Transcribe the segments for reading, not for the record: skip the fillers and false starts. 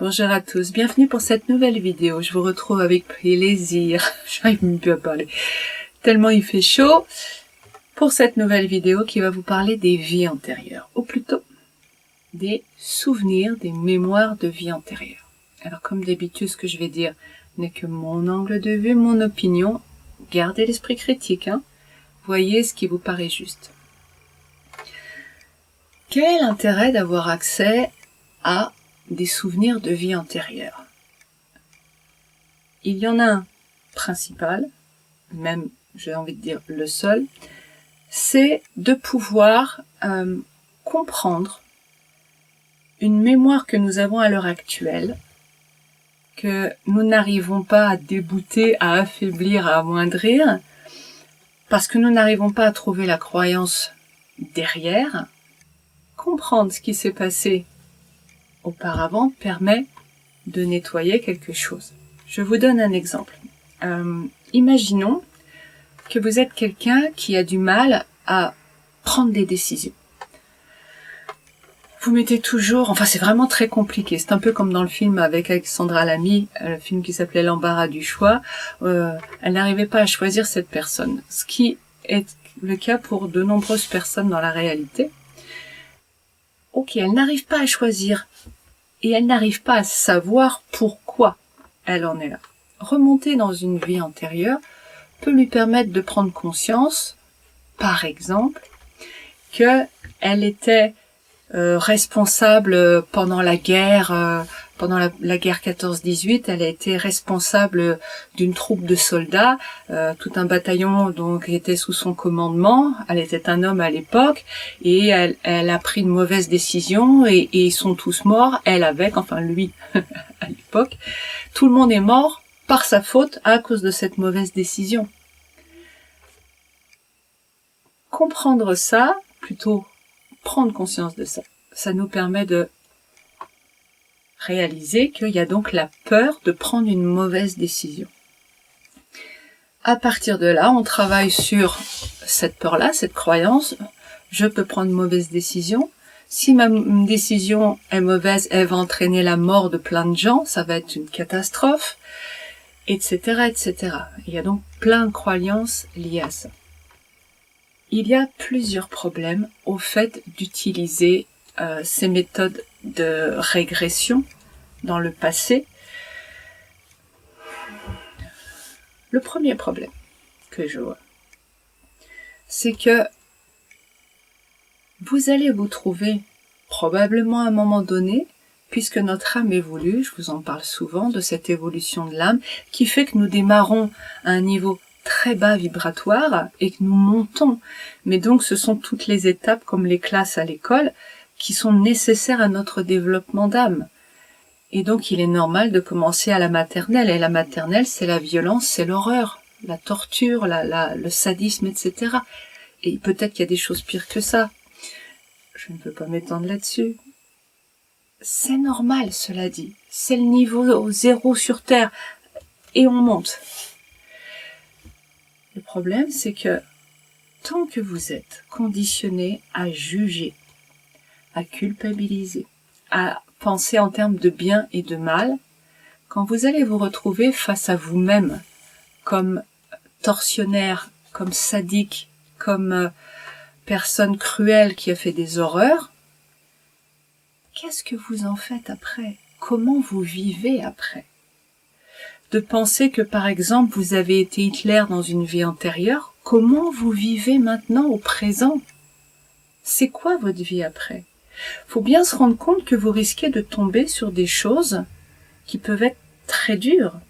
Bonjour à tous, bienvenue pour cette nouvelle vidéo. Je vous retrouve avec plaisir, j'arrive même plus à parler, tellement il fait chaud, pour cette nouvelle vidéo qui va vous parler des vies antérieures, ou plutôt des souvenirs, des mémoires de vie antérieure. Alors comme d'habitude, ce que je vais dire n'est que mon angle de vue, mon opinion. Gardez l'esprit critique, voyez ce qui vous paraît juste. Quel est l'intérêt d'avoir accès à des souvenirs de vie antérieure? Il y en a un principal, même j'ai envie de dire le seul, c'est de pouvoir comprendre une mémoire que nous avons à l'heure actuelle, que nous n'arrivons pas à débouter, à affaiblir, à amoindrir, parce que nous n'arrivons pas à trouver la croyance derrière. Comprendre ce qui s'est passé auparavant permet de nettoyer quelque chose. Je vous donne un exemple. Imaginons que vous êtes quelqu'un qui a du mal à prendre des décisions. Vous mettez toujours, c'est vraiment très compliqué. C'est un peu comme dans le film avec Alexandra Lamy, le film qui s'appelait L'embarras du choix. Elle n'arrivait pas à choisir cette personne, ce qui est le cas pour de nombreuses personnes dans la réalité. Ok, elle n'arrive pas à choisir et elle n'arrive pas à savoir pourquoi elle en est là. Remonter dans une vie antérieure peut lui permettre de prendre conscience, par exemple, que elle était responsable pendant la guerre, pendant la guerre 14-18, elle a été responsable d'une troupe de soldats, tout un bataillon donc était sous son commandement. Elle était un homme à l'époque et elle a pris une mauvaise décision et ils sont tous morts, elle avec, lui à l'époque. Tout le monde est mort par sa faute à cause de cette mauvaise décision. Comprendre ça, plutôt prendre conscience de ça, ça nous permet de réaliser qu'il y a donc la peur de prendre une mauvaise décision. À partir de là, on travaille sur cette peur-là, cette croyance. Je peux prendre une mauvaise décision. Si ma décision est mauvaise, elle va entraîner la mort de plein de gens, ça va être une catastrophe, etc., etc. Il y a donc plein de croyances liées à ça. Il y a plusieurs problèmes au fait d'utiliser ces méthodes de régression dans le passé. Le premier problème que je vois, c'est que vous allez vous trouver probablement à un moment donné, puisque notre âme évolue, je vous en parle souvent de cette évolution de l'âme, qui fait que nous démarrons à un niveau très bas vibratoire et que nous montons. Mais donc ce sont toutes les étapes comme les classes à l'école qui sont nécessaires à notre développement d'âme. Et donc il est normal de commencer à la maternelle. Et la maternelle, c'est la violence, c'est l'horreur, la torture, le sadisme, etc. Et peut-être qu'il y a des choses pires que ça. Je ne peux pas m'étendre là-dessus. C'est normal, cela dit. C'est le niveau 0 sur Terre. Et on monte. Le problème, c'est que tant que vous êtes conditionné à juger, à culpabiliser, à penser en termes de bien et de mal, quand vous allez vous retrouver face à vous-même comme tortionnaire, comme sadique, comme personne cruelle qui a fait des horreurs, qu'est-ce que vous en faites après? Comment vous vivez après? De penser que, par exemple, vous avez été Hitler dans une vie antérieure, comment vous vivez maintenant au présent? C'est quoi votre vie après? Faut bien se rendre compte que vous risquez de tomber sur des choses qui peuvent être très dures.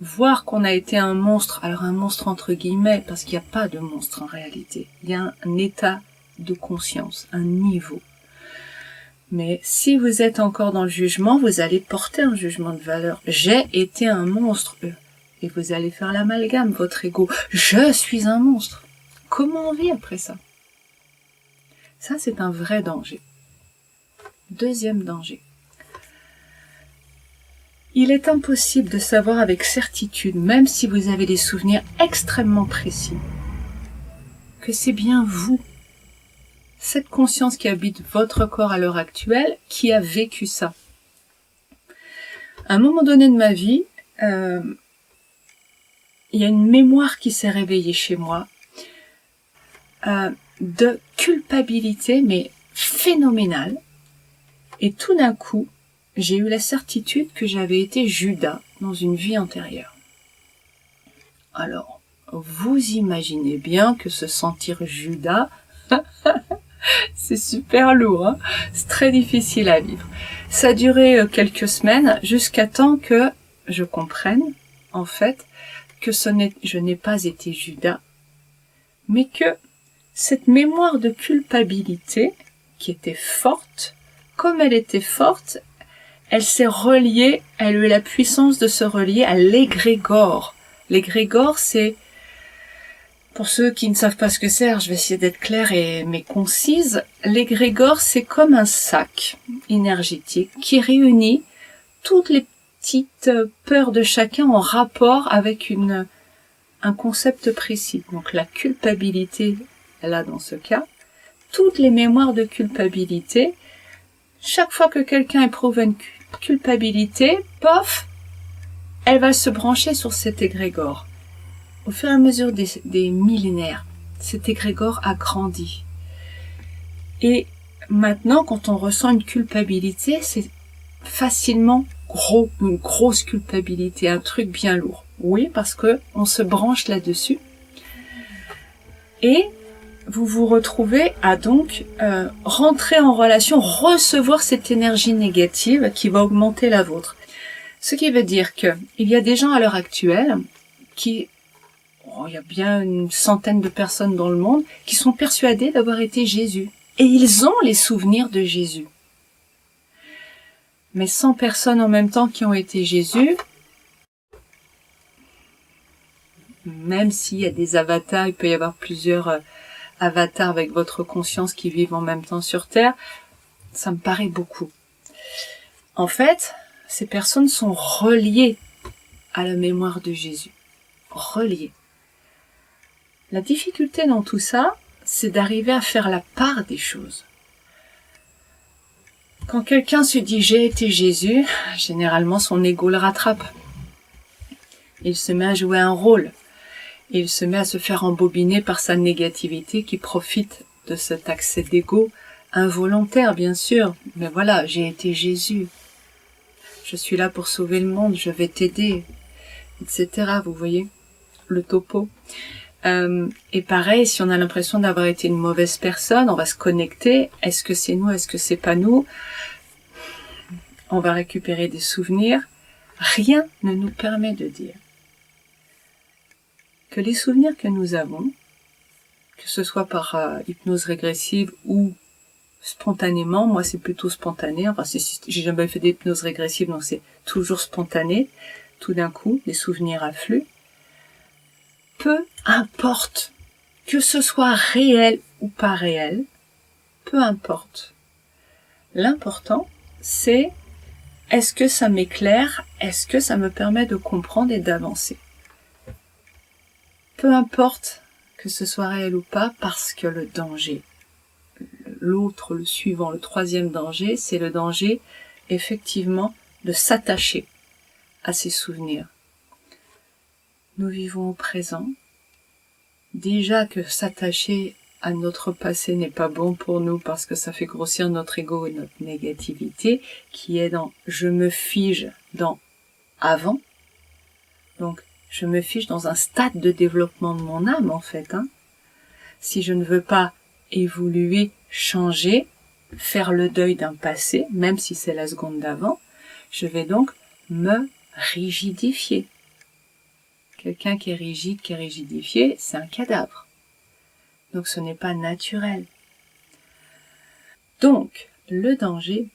Voir qu'on a été un monstre, alors un monstre entre guillemets, parce qu'il n'y a pas de monstre en réalité. Il y a un état de conscience, un niveau. Mais si vous êtes encore dans le jugement, vous allez porter un jugement de valeur. J'ai été un monstre. Et vous allez faire l'amalgame, votre ego. Je suis un monstre. Comment on vit après ça? Ça, c'est un vrai danger. Deuxième danger. Il est impossible de savoir avec certitude, même si vous avez des souvenirs extrêmement précis, que c'est bien vous, cette conscience qui habite votre corps à l'heure actuelle, qui a vécu ça. À un moment donné de ma vie, il y a une mémoire qui s'est réveillée chez moi de culpabilité, mais phénoménale. Et tout d'un coup, j'ai eu la certitude que j'avais été Judas dans une vie antérieure. Alors, vous imaginez bien que se sentir Judas, c'est super lourd, hein, c'est très difficile à vivre. Ça a duré quelques semaines jusqu'à temps que je comprenne, en fait, que je n'ai pas été Judas, mais que cette mémoire de culpabilité, qui était forte, comme elle était forte, elle s'est reliée, elle a eu la puissance de se relier à l'égrégore. L'égrégore, c'est, pour ceux qui ne savent pas ce que c'est, je vais essayer d'être claire mais concise. L'égrégore, c'est comme un sac énergétique qui réunit toutes les petites peurs de chacun en rapport avec un concept précis. Donc la culpabilité, là dans ce cas, toutes les mémoires de culpabilité, chaque fois que quelqu'un éprouve une culpabilité, pof, elle va se brancher sur cet égrégore. Au fur et à mesure des millénaires, cet égrégore a grandi. Et maintenant, quand on ressent une culpabilité, c'est facilement une grosse culpabilité, un truc bien lourd. Oui, parce que on se branche là-dessus. Et vous vous retrouvez à donc rentrer en relation, recevoir cette énergie négative qui va augmenter la vôtre. Ce qui veut dire que il y a des gens à l'heure actuelle qui, il y a bien une centaine de personnes dans le monde qui sont persuadées d'avoir été Jésus. Et ils ont les souvenirs de Jésus. Mais 100 personnes en même temps qui ont été Jésus, même s'il y a des avatars, il peut y avoir plusieurs avatars avec votre conscience qui vivent en même temps sur Terre, ça me paraît beaucoup. En fait, ces personnes sont reliées à la mémoire de Jésus. Reliées. La difficulté dans tout ça, c'est d'arriver à faire la part des choses. Quand quelqu'un se dit « j'ai été Jésus », généralement son ego le rattrape. Il se met à jouer un rôle. Il se met à se faire embobiner par sa négativité qui profite de cet accès d'ego involontaire, bien sûr. Mais voilà, j'ai été Jésus. Je suis là pour sauver le monde, je vais t'aider, etc. Vous voyez le topo. Et pareil, si on a l'impression d'avoir été une mauvaise personne, on va se connecter. Est-ce que c'est nous? Est-ce que c'est pas nous? On va récupérer des souvenirs. Rien ne nous permet de dire que les souvenirs que nous avons, que ce soit par hypnose régressive ou spontanément, moi c'est plutôt spontané, enfin j'ai jamais fait d'hypnose régressive, donc c'est toujours spontané, tout d'un coup, les souvenirs affluent. Peu importe que ce soit réel ou pas réel, peu importe. L'important, c'est est-ce que ça m'éclaire, est-ce que ça me permet de comprendre et d'avancer. Peu importe que ce soit réel ou pas, parce que le danger, l'autre, le suivant, le troisième danger, c'est le danger, effectivement, de s'attacher à ces souvenirs. Nous vivons au présent. Déjà que s'attacher à notre passé n'est pas bon pour nous parce que ça fait grossir notre ego et notre négativité, qui est dans « je me fige dans avant ». Donc, je me fige dans un stade de développement de mon âme, en fait. Si je ne veux pas évoluer, changer, faire le deuil d'un passé, même si c'est la seconde d'avant, je vais donc me rigidifier. Quelqu'un qui est rigide, qui est rigidifié, c'est un cadavre. Donc ce n'est pas naturel. Donc, le danger,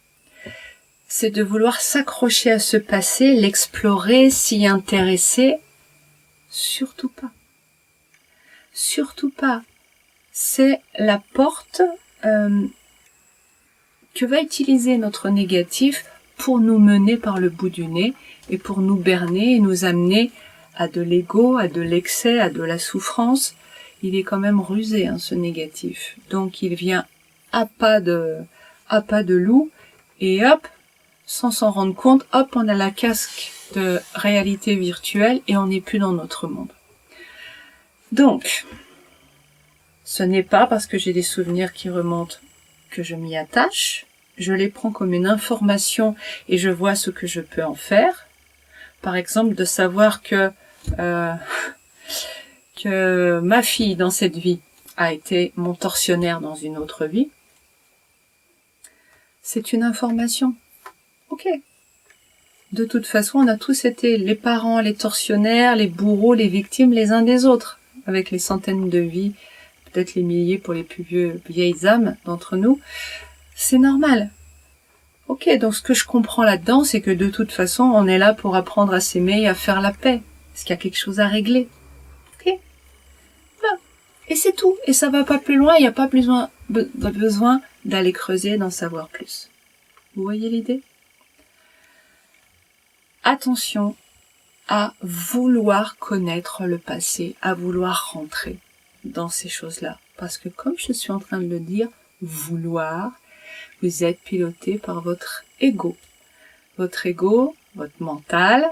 c'est de vouloir s'accrocher à ce passé, l'explorer, s'y intéresser. Surtout pas. Surtout pas. C'est la porte que va utiliser notre négatif pour nous mener par le bout du nez et pour nous berner et nous amener à de l'ego, à de l'excès, à de la souffrance. Il est quand même rusé, ce négatif. Donc il vient à pas de loup et hop, sans s'en rendre compte, hop, on a la casque de réalité virtuelle et on n'est plus dans notre monde. Donc, ce n'est pas parce que j'ai des souvenirs qui remontent que je m'y attache. Je les prends comme une information et je vois ce que je peux en faire. Par exemple, de savoir que ma fille dans cette vie a été mon tortionnaire dans une autre vie. C'est une information. Ok. De toute façon, on a tous été les parents, les tortionnaires, les bourreaux, les victimes les uns des autres, avec les centaines de vies, peut-être les milliers pour les plus vieilles âmes d'entre nous. C'est normal. Ok, donc ce que je comprends là-dedans, c'est que de toute façon, on est là pour apprendre à s'aimer et à faire la paix. Est-ce qu'il y a quelque chose à régler? Ok. Voilà. Et c'est tout. Et ça va pas plus loin, il n'y a pas besoin d'aller creuser, d'en savoir plus. Vous voyez l'idée? Attention à vouloir connaître le passé, à vouloir rentrer dans ces choses-là. Parce que comme je suis en train de le dire, vouloir, vous êtes piloté par votre ego. Votre ego, votre mental,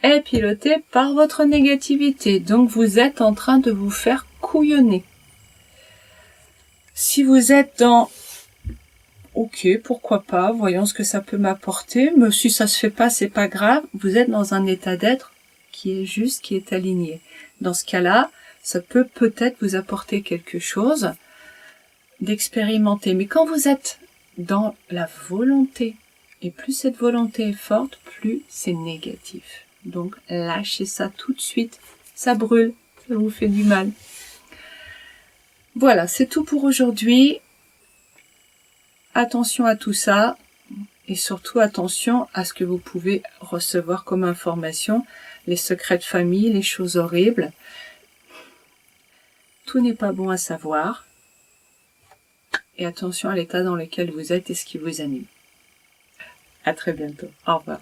est piloté par votre négativité. Donc vous êtes en train de vous faire couillonner. Si vous êtes dans ok, pourquoi pas, voyons ce que ça peut m'apporter, mais si ça se fait pas, c'est pas grave, vous êtes dans un état d'être qui est juste, qui est aligné. Dans ce cas-là, ça peut peut-être vous apporter quelque chose d'expérimenter. Mais quand vous êtes dans la volonté, et plus cette volonté est forte, plus c'est négatif. Donc lâchez ça tout de suite, ça brûle, ça vous fait du mal. Voilà, c'est tout pour aujourd'hui. Attention à tout ça et surtout attention à ce que vous pouvez recevoir comme information, les secrets de famille, les choses horribles. Tout n'est pas bon à savoir et attention à l'état dans lequel vous êtes et ce qui vous anime. À très bientôt. Au revoir.